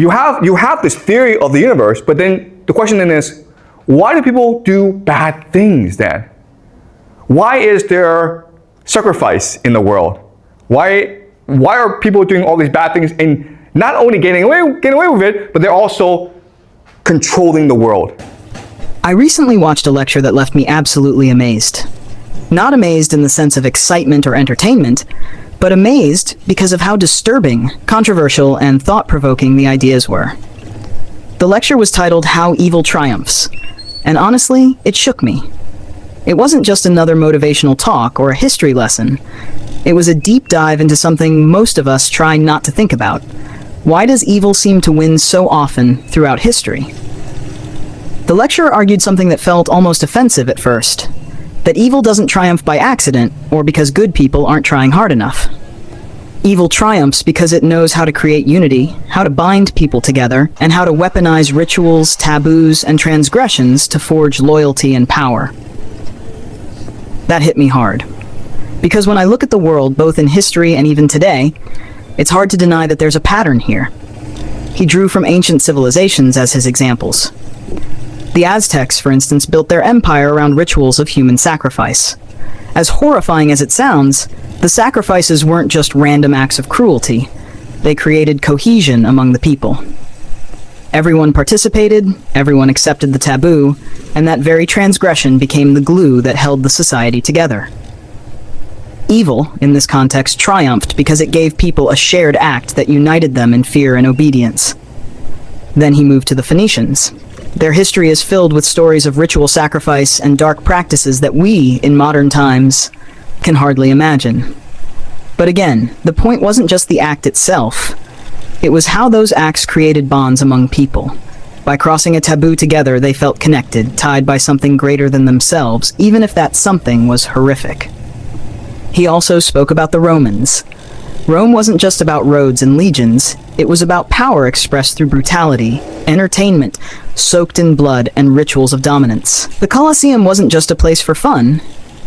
You have this theory of the universe, but then the question then is, why do people do bad things then? Why is there sacrifice in the world? Why are people doing all these bad things and not only getting away with it, but they're also controlling the world? I recently watched a lecture that left me absolutely amazed. Not amazed in the sense of excitement or entertainment, but amazed because of how disturbing, controversial, and thought-provoking the ideas were. The lecture was titled How Evil Triumphs, and honestly, it shook me. It wasn't just another motivational talk or a history lesson. It was a deep dive into something most of us try not to think about. Why does evil seem to win so often throughout history? The lecturer argued something that felt almost offensive at first, that evil doesn't triumph by accident or because good people aren't trying hard enough. Evil triumphs because it knows how to create unity, how to bind people together, and how to weaponize rituals, taboos, and transgressions to forge loyalty and power. That hit me hard. Because when I look at the world, both in history and even today, it's hard to deny that there's a pattern here. He drew from ancient civilizations as his examples. The Aztecs, for instance, built their empire around rituals of human sacrifice. As horrifying as it sounds, the sacrifices weren't just random acts of cruelty. They created cohesion among the people. Everyone participated, everyone accepted the taboo, and that very transgression became the glue that held the society together. Evil, in this context, triumphed because it gave people a shared act that united them in fear and obedience. Then he moved to the Phoenicians. Their history is filled with stories of ritual sacrifice and dark practices that we, in modern times, can hardly imagine. But again, the point wasn't just the act itself. It was how those acts created bonds among people. By crossing a taboo together, they felt connected, tied by something greater than themselves, even if that something was horrific. He also spoke about the Romans. Rome wasn't just about roads and legions, it was about power expressed through brutality, entertainment, soaked in blood, and rituals of dominance. The Colosseum wasn't just a place for fun,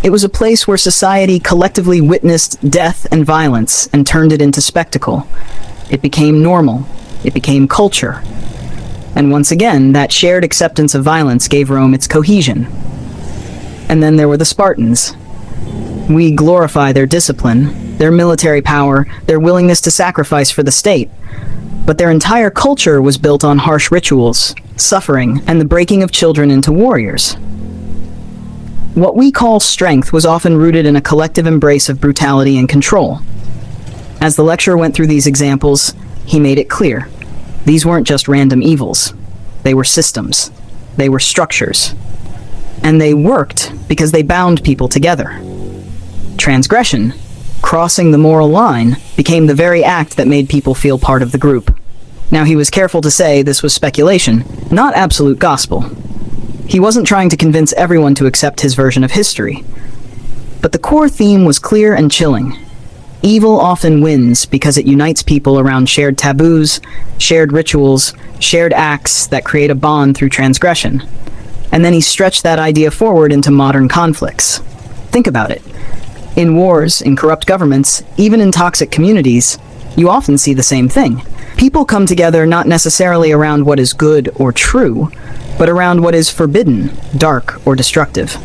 it was a place where society collectively witnessed death and violence and turned it into spectacle. It became normal. It became culture. And once again, that shared acceptance of violence gave Rome its cohesion. And then there were the Spartans. We glorify their discipline, their military power, their willingness to sacrifice for the state. But their entire culture was built on harsh rituals, suffering, and the breaking of children into warriors. What we call strength was often rooted in a collective embrace of brutality and control. As the lecturer went through these examples, he made it clear. These weren't just random evils. They were systems. They were structures. And they worked because they bound people together. Transgression, crossing the moral line, became the very act that made people feel part of the group. Now, he was careful to say this was speculation, not absolute gospel. He wasn't trying to convince everyone to accept his version of history. But the core theme was clear and chilling. Evil often wins because it unites people around shared taboos, shared rituals, shared acts that create a bond through transgression. And then he stretched that idea forward into modern conflicts. Think about it. In wars, in corrupt governments, even in toxic communities, you often see the same thing. People come together not necessarily around what is good or true, but around what is forbidden, dark, or destructive.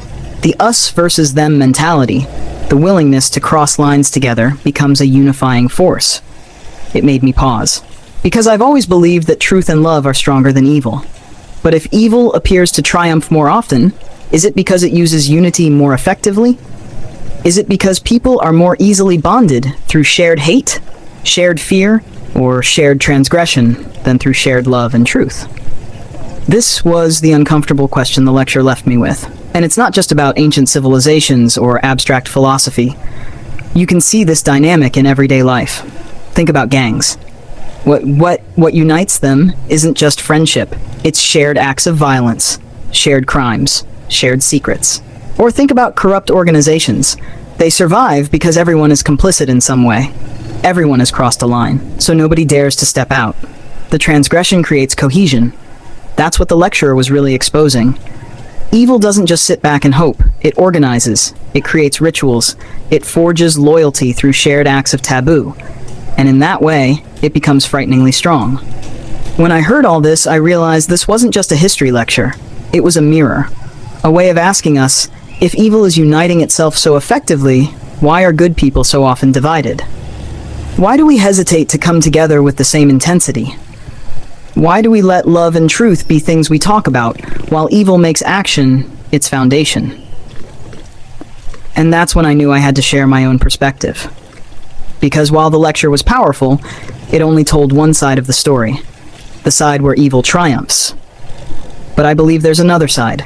The us versus them mentality, the willingness to cross lines together, becomes a unifying force. It made me pause. Because I've always believed that truth and love are stronger than evil. But if evil appears to triumph more often, is it because it uses unity more effectively? Is it because people are more easily bonded through shared hate, shared fear, or shared transgression than through shared love and truth? This was the uncomfortable question the lecture left me with. And it's not just about ancient civilizations or abstract philosophy. You can see this dynamic in everyday life. Think about gangs. What unites them isn't just friendship. It's shared acts of violence, shared crimes, shared secrets. Or think about corrupt organizations. They survive because everyone is complicit in some way. Everyone has crossed a line, so nobody dares to step out. The transgression creates cohesion. That's what the lecturer was really exposing. Evil doesn't just sit back and hope. It organizes. It creates rituals. It forges loyalty through shared acts of taboo. And in that way, it becomes frighteningly strong. When I heard all this, I realized this wasn't just a history lecture. It was a mirror, a way of asking us, if evil is uniting itself so effectively, why are good people so often divided? Why do we hesitate to come together with the same intensity? Why do we let love and truth be things we talk about, while evil makes action its foundation? And that's when I knew I had to share my own perspective. Because while the lecture was powerful, it only told one side of the story, the side where evil triumphs. But I believe there's another side,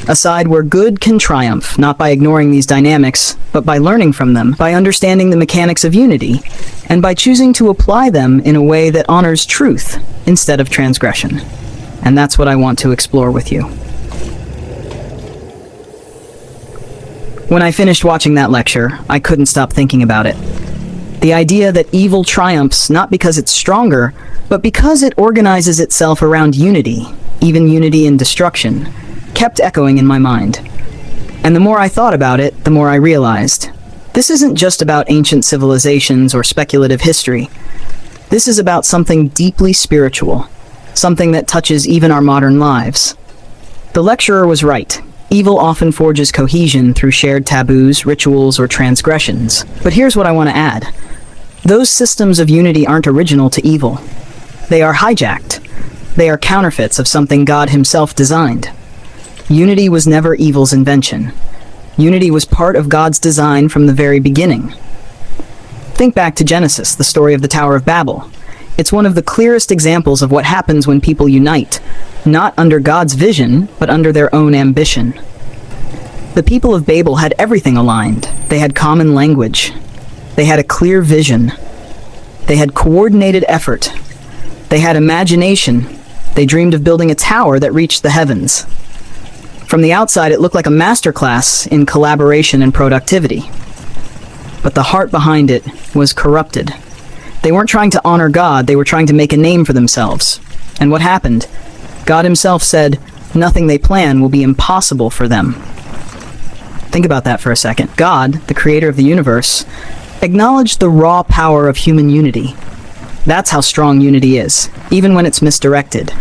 a side where good can triumph, not by ignoring these dynamics, but by learning from them, by understanding the mechanics of unity, and by choosing to apply them in a way that honors truth instead of transgression. And that's what I want to explore with you. When I finished watching that lecture, I couldn't stop thinking about it. The idea that evil triumphs not because it's stronger, but because it organizes itself around unity, even unity in destruction, kept echoing in my mind. And the more I thought about it, the more I realized, this isn't just about ancient civilizations or speculative history. This is about something deeply spiritual, something that touches even our modern lives. The lecturer was right. Evil often forges cohesion through shared taboos, rituals, or transgressions. But here's what I want to add. Those systems of unity aren't original to evil. They are hijacked. They are counterfeits of something God Himself designed. Unity was never evil's invention. Unity was part of God's design from the very beginning. Think back to Genesis, the story of the Tower of Babel. It's one of the clearest examples of what happens when people unite, not under God's vision, but under their own ambition. The people of Babel had everything aligned. They had common language. They had a clear vision. They had coordinated effort. They had imagination. They dreamed of building a tower that reached the heavens. From the outside, it looked like a masterclass in collaboration and productivity. But the heart behind it was corrupted. They weren't trying to honor God, they were trying to make a name for themselves. And what happened? God Himself said, nothing they plan will be impossible for them. Think about that for a second. God, the creator of the universe, acknowledged the raw power of human unity. That's how strong unity is, even when it's misdirected.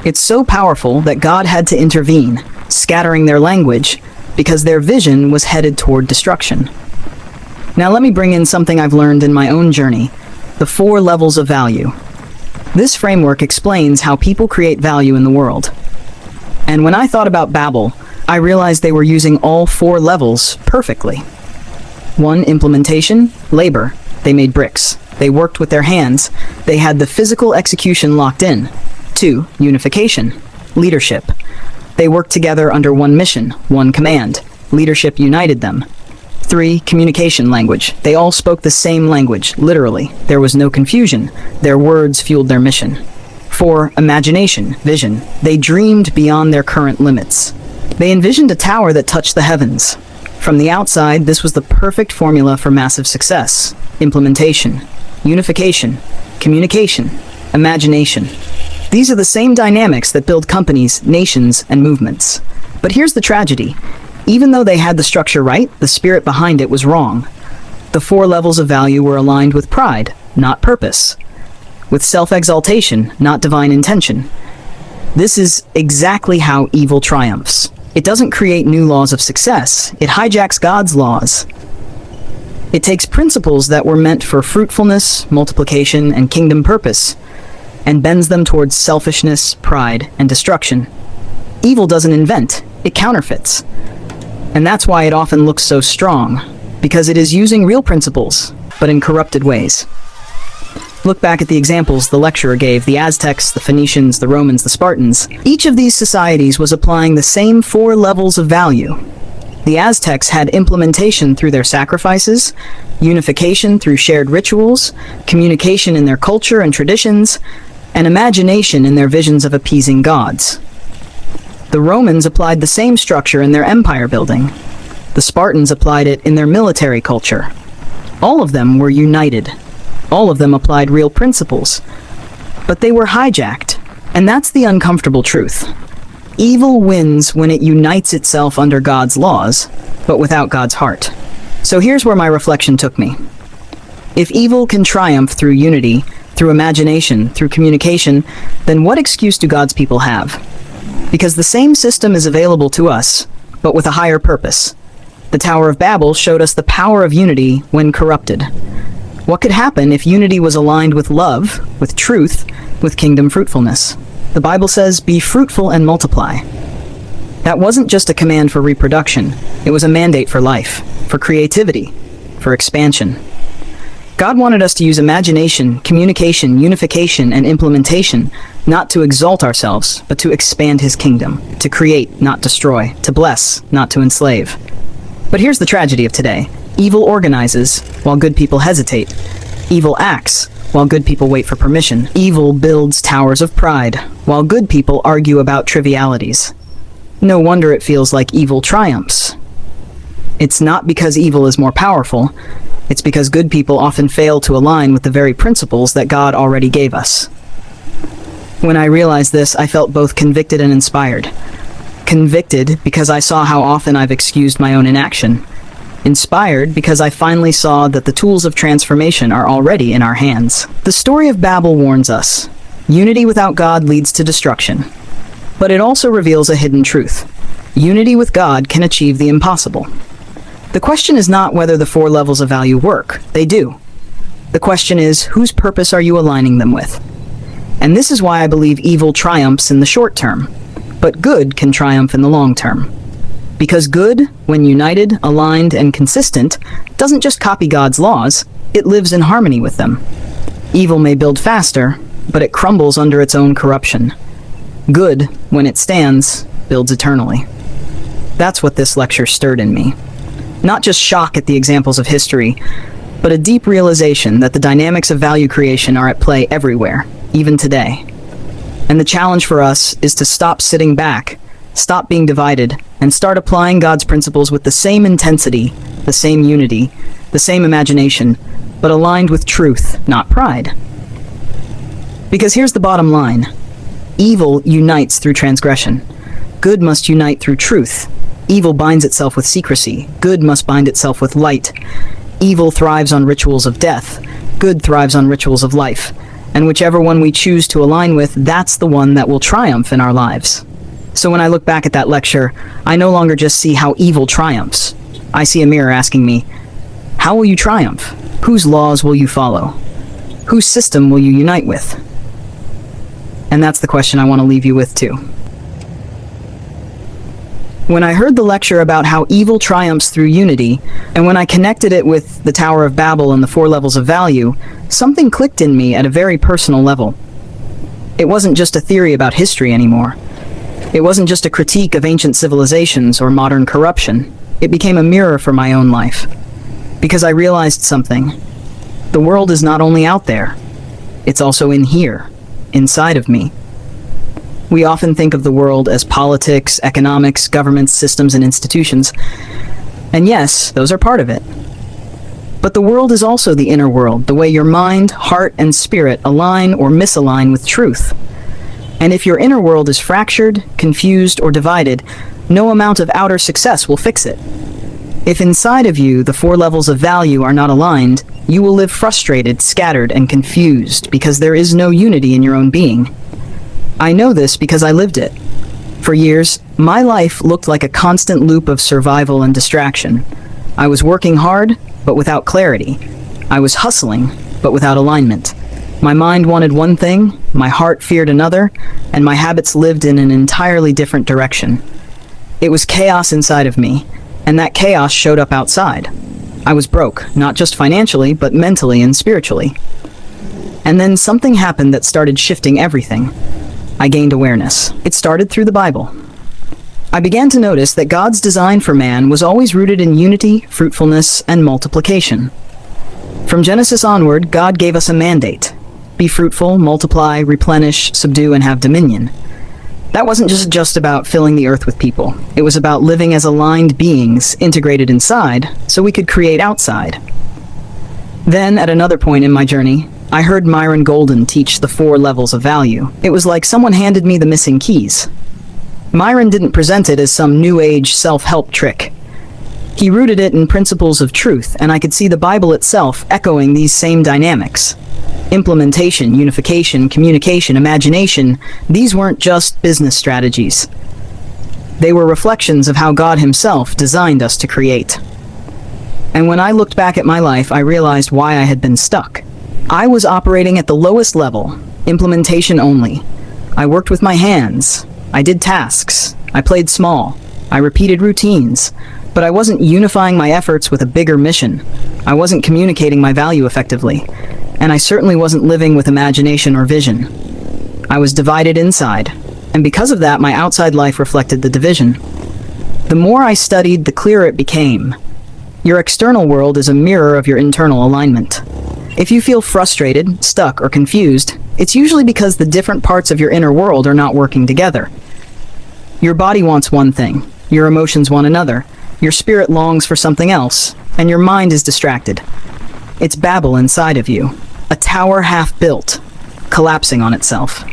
It's so powerful that God had to intervene, scattering their language, because their vision was headed toward destruction. Now let me bring in something I've learned in my own journey, the 4 levels of value. This framework explains how people create value in the world. And when I thought about Babel, I realized they were using all 4 levels perfectly. 1, implementation, labor. They made bricks. They worked with their hands. They had the physical execution locked in. 2, unification, leadership. They worked together under one mission, one command. Leadership united them. 3, communication language. They all spoke the same language, literally. There was no confusion. Their words fueled their mission. 4, imagination, vision. They dreamed beyond their current limits. They envisioned a tower that touched the heavens. From the outside, this was the perfect formula for massive success. Implementation, unification, communication, imagination. These are the same dynamics that build companies, nations, and movements. But here's the tragedy. Even though they had the structure right, the spirit behind it was wrong. The 4 levels of value were aligned with pride, not purpose. With self-exaltation, not divine intention. This is exactly how evil triumphs. It doesn't create new laws of success. It hijacks God's laws. It takes principles that were meant for fruitfulness, multiplication, and kingdom purpose, and bends them towards selfishness, pride, and destruction. Evil doesn't invent, it counterfeits. And that's why it often looks so strong, because it is using real principles, but in corrupted ways. Look back at the examples the lecturer gave, the Aztecs, the Phoenicians, the Romans, the Spartans. Each of these societies was applying the same 4 levels of value. The Aztecs had implementation through their sacrifices, unification through shared rituals, communication in their culture and traditions, and imagination in their visions of appeasing gods. The Romans applied the same structure in their empire building. The Spartans applied it in their military culture. All of them were united. All of them applied real principles. But they were hijacked, and that's the uncomfortable truth. Evil wins when it unites itself under God's laws, but without God's heart. So here's where my reflection took me. If evil can triumph through unity, through imagination, through communication, then what excuse do God's people have? Because the same system is available to us, but with a higher purpose. The Tower of Babel showed us the power of unity when corrupted. What could happen if unity was aligned with love, with truth, with kingdom fruitfulness? The Bible says, "Be fruitful and multiply." That wasn't just a command for reproduction. It was a mandate for life, for creativity, for expansion. God wanted us to use imagination, communication, unification, and implementation, not to exalt ourselves, but to expand His kingdom, to create, not destroy, to bless, not to enslave. But here's the tragedy of today. Evil organizes, while good people hesitate. Evil acts, while good people wait for permission. Evil builds towers of pride, while good people argue about trivialities. No wonder it feels like evil triumphs. It's not because evil is more powerful, it's because good people often fail to align with the very principles that God already gave us. When I realized this, I felt both convicted and inspired. Convicted because I saw how often I've excused my own inaction. Inspired because I finally saw that the tools of transformation are already in our hands. The story of Babel warns us. Unity without God leads to destruction. But it also reveals a hidden truth. Unity with God can achieve the impossible. The question is not whether the 4 levels of value work. They do. The question is, whose purpose are you aligning them with? And this is why I believe evil triumphs in the short term, but good can triumph in the long term. Because good, when united, aligned, and consistent, doesn't just copy God's laws, it lives in harmony with them. Evil may build faster, but it crumbles under its own corruption. Good, when it stands, builds eternally. That's what this lecture stirred in me. Not just shock at the examples of history, but a deep realization that the dynamics of value creation are at play everywhere, even today. And the challenge for us is to stop sitting back, stop being divided, and start applying God's principles with the same intensity, the same unity, the same imagination, but aligned with truth, not pride. Because here's the bottom line. Evil unites through transgression. Good must unite through truth. Evil binds itself with secrecy. Good must bind itself with light. Evil thrives on rituals of death. Good thrives on rituals of life. And whichever one we choose to align with, that's the one that will triumph in our lives. So when I look back at that lecture, I no longer just see how evil triumphs. I see a mirror asking me, how will you triumph? Whose laws will you follow? Whose system will you unite with? And that's the question I want to leave you with too. When I heard the lecture about how evil triumphs through unity, and when I connected it with the Tower of Babel and the 4 levels of value, something clicked in me at a very personal level. It wasn't just a theory about history anymore. It wasn't just a critique of ancient civilizations or modern corruption. It became a mirror for my own life. Because I realized something. The world is not only out there, it's also in here, inside of me. We often think of the world as politics, economics, governments, systems, and institutions. And yes, those are part of it. But the world is also the inner world, the way your mind, heart, and spirit align or misalign with truth. And if your inner world is fractured, confused, or divided, no amount of outer success will fix it. If inside of you the 4 levels of value are not aligned, you will live frustrated, scattered, and confused because there is no unity in your own being. I know this because I lived it. For years, my life looked like a constant loop of survival and distraction. I was working hard, but without clarity. I was hustling, but without alignment. My mind wanted one thing, my heart feared another, and my habits lived in an entirely different direction. It was chaos inside of me, and that chaos showed up outside. I was broke, not just financially, but mentally and spiritually. And then something happened that started shifting everything. I gained awareness. It started through the Bible. I began to notice that God's design for man was always rooted in unity, fruitfulness, and multiplication. From Genesis onward, God gave us a mandate. Be fruitful, multiply, replenish, subdue, and have dominion. That wasn't just about filling the earth with people. It was about living as aligned beings, integrated inside, so we could create outside. Then, at another point in my journey, I heard Myron Golden teach the 4 levels of value. It was like someone handed me the missing keys. Myron didn't present it as some new age self-help trick. He rooted it in principles of truth, and I could see the Bible itself echoing these same dynamics. Implementation, unification, communication, imagination, these weren't just business strategies. They were reflections of how God Himself designed us to create. And when I looked back at my life, I realized why I had been stuck. I was operating at the lowest level, implementation only. I worked with my hands. I did tasks. I played small. I repeated routines. But I wasn't unifying my efforts with a bigger mission. I wasn't communicating my value effectively. And I certainly wasn't living with imagination or vision. I was divided inside. And because of that, my outside life reflected the division. The more I studied, the clearer it became. Your external world is a mirror of your internal alignment. If you feel frustrated, stuck, or confused, it's usually because the different parts of your inner world are not working together. Your body wants one thing, your emotions want another, your spirit longs for something else, and your mind is distracted. It's Babel inside of you, a tower half built, collapsing on itself.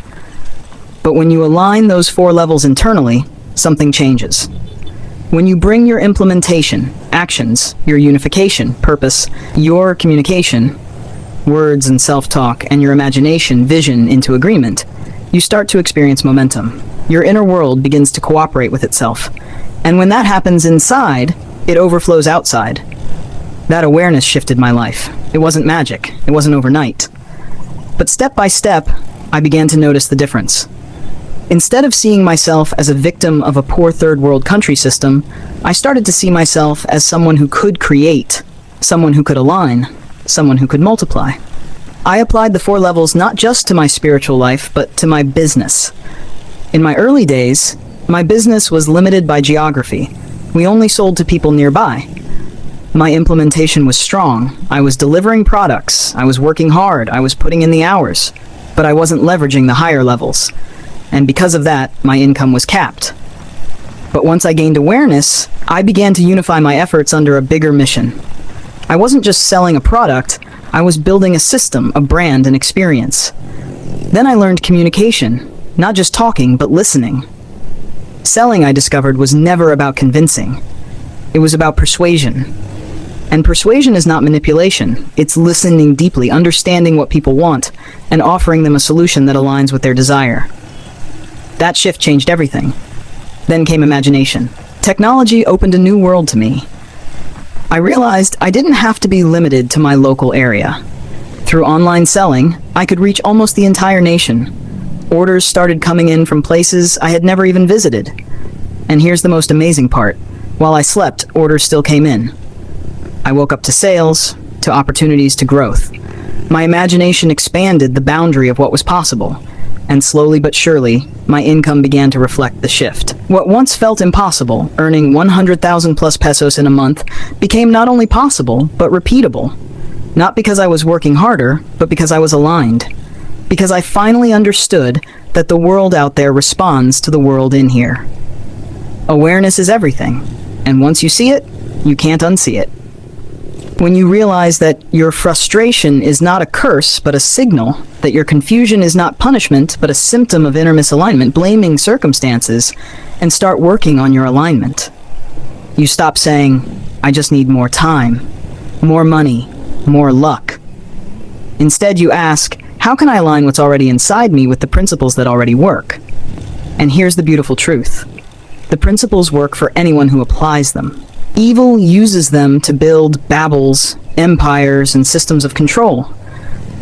But when you align those 4 levels internally, something changes. When you bring your implementation, actions, your unification, purpose, your communication, words and self-talk, and your imagination, vision into agreement, you start to experience momentum. Your inner world begins to cooperate with itself. And when that happens inside, it overflows outside. That awareness shifted my life. It wasn't magic. It wasn't overnight. But step by step, I began to notice the difference. Instead of seeing myself as a victim of a poor third world country system, I started to see myself as someone who could create, someone who could align, someone who could multiply. I applied the 4 levels not just to my spiritual life, but to my business. In my early days, my business was limited by geography. We only sold to people nearby. My implementation was strong. I was delivering products. I was working hard. I was putting in the hours. But I wasn't leveraging the higher levels. And because of that, my income was capped. But once I gained awareness, I began to unify my efforts under a bigger mission. I wasn't just selling a product, I was building a system, a brand, an experience. Then I learned communication, not just talking, but listening. Selling, I discovered, was never about convincing. It was about persuasion. And persuasion is not manipulation. It's listening deeply, understanding what people want, and offering them a solution that aligns with their desire. That shift changed everything. Then came imagination. Technology opened a new world to me. I realized I didn't have to be limited to my local area. Through online selling, I could reach almost the entire nation. Orders started coming in from places I had never even visited. And here's the most amazing part. While I slept, orders still came in. I woke up to sales, to opportunities, to growth. My imagination expanded the boundary of what was possible. And slowly but surely, my income began to reflect the shift. What once felt impossible, earning 100,000 plus pesos in a month, became not only possible, but repeatable. Not because I was working harder, but because I was aligned. Because I finally understood that the world out there responds to the world in here. Awareness is everything, and once you see it, you can't unsee it. When you realize that your frustration is not a curse, but a signal, that your confusion is not punishment, but a symptom of inner misalignment, blaming circumstances, and start working on your alignment. You stop saying, I just need more time, more money, more luck. Instead, you ask, how can I align what's already inside me with the principles that already work? And here's the beautiful truth. The principles work for anyone who applies them. Evil uses them to build Babels, empires, and systems of control.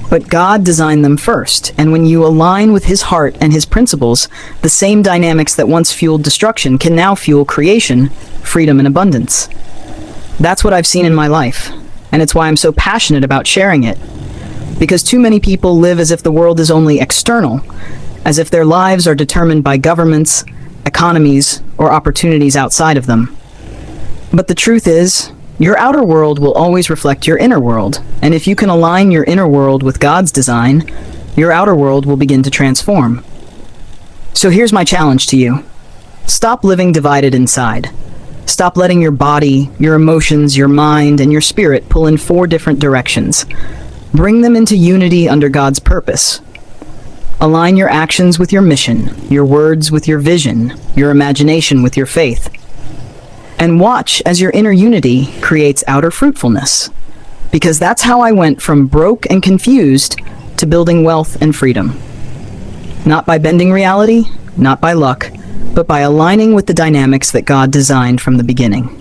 But God designed them first, and when you align with His heart and His principles, the same dynamics that once fueled destruction can now fuel creation, freedom, and abundance. That's what I've seen in my life, and it's why I'm so passionate about sharing it. Because too many people live as if the world is only external, as if their lives are determined by governments, economies, or opportunities outside of them. But the truth is, your outer world will always reflect your inner world, and if you can align your inner world with God's design, your outer world will begin to transform. So here's my challenge to you. Stop living divided inside. Stop letting your body, your emotions, your mind, and your spirit pull in 4 different directions. Bring them into unity under God's purpose. Align your actions with your mission, your words with your vision, your imagination with your faith. And watch as your inner unity creates outer fruitfulness. Because that's how I went from broke and confused to building wealth and freedom. Not by bending reality, not by luck, but by aligning with the dynamics that God designed from the beginning.